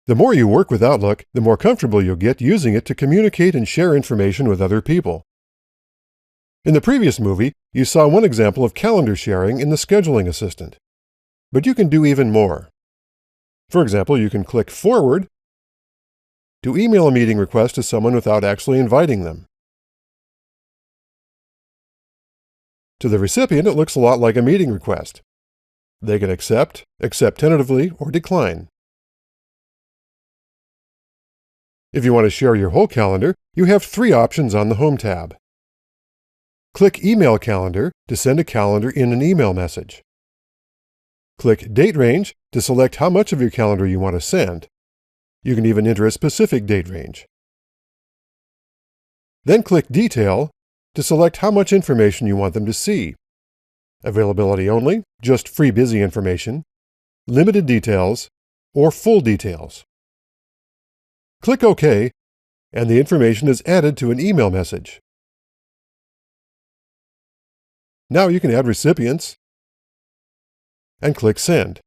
The more you work with Outlook, the more comfortable you'll get using it to communicate and share information with other people. In the previous movie, you saw one example of calendar sharing in the Scheduling Assistant. But you can do even more. For example, you can click Forward to email a meeting request to someone without actually inviting them. To the recipient, it looks a lot like a meeting request. They can accept tentatively, or decline. If you want to share your whole calendar, you have 3 options on the Home tab. Click Email Calendar to send a calendar in an email message. Click Date Range to select how much of your calendar you want to send. You can even enter a specific date range. Then click Detail to select how much information you want them to see. Availability only, just free busy information, limited details, or full details. Click OK, and the information is added to an email message. Now you can add recipients and click Send.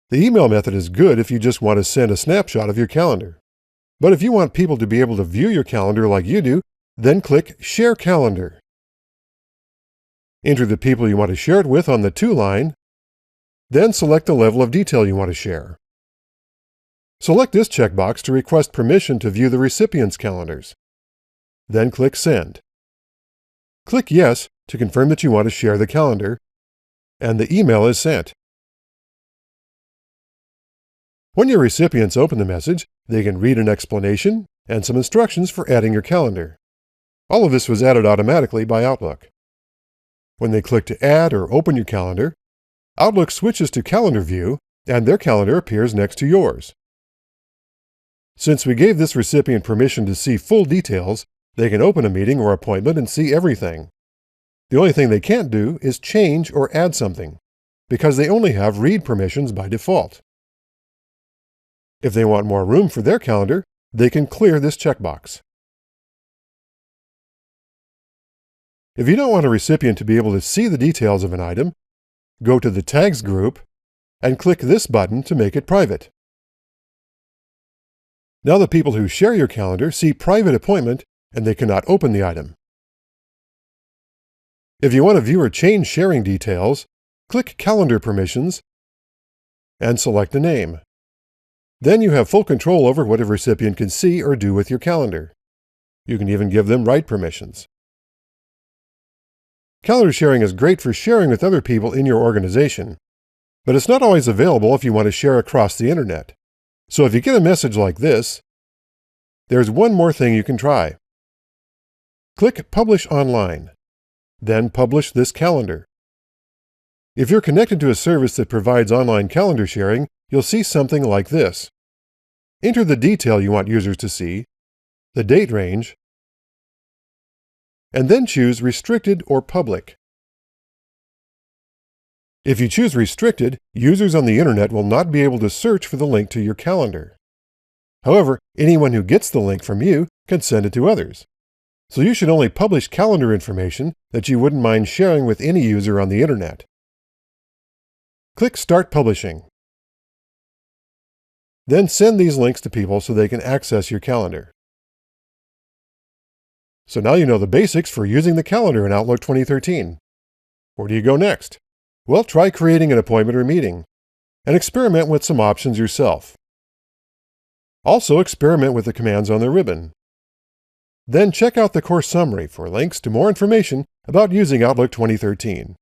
The email method is good if you just want to send a snapshot of your calendar. But if you want people to be able to view your calendar like you do, then click Share Calendar. Enter the people you want to share it with on the To line, then select the level of detail you want to share. Select this checkbox to request permission to view the recipient's calendars. Then click Send. Click Yes to confirm that you want to share the calendar, and the email is sent. When your recipients open the message, they can read an explanation and some instructions for adding your calendar. All of this was added automatically by Outlook. When they click to add or open your calendar, Outlook switches to Calendar View, and their calendar appears next to yours. Since we gave this recipient permission to see full details, they can open a meeting or appointment and see everything. The only thing they can't do is change or add something, because they only have read permissions by default. If they want more room for their calendar, they can clear this checkbox. If you don't want a recipient to be able to see the details of an item, go to the Tags group and click this button to make it private. Now the people who share your calendar see Private Appointment and they cannot open the item. If you want to view or change sharing details, click Calendar Permissions and select a name. Then you have full control over what a recipient can see or do with your calendar. You can even give them write permissions. Calendar sharing is great for sharing with other people in your organization, but it's not always available if you want to share across the internet. So if you get a message like this, there's one more thing you can try. Click Publish Online, then publish this calendar. If you're connected to a service that provides online calendar sharing, you'll see something like this. Enter the detail you want users to see, the date range, and then choose Restricted or Public. If you choose Restricted, users on the internet will not be able to search for the link to your calendar. However, anyone who gets the link from you can send it to others. So you should only publish calendar information that you wouldn't mind sharing with any user on the internet. Click Start Publishing. Then send these links to people so they can access your calendar. So now you know the basics for using the calendar in Outlook 2013. Where do you go next? Well, try creating an appointment or meeting, and experiment with some options yourself. Also, experiment with the commands on the ribbon. Then check out the course summary for links to more information about using Outlook 2013.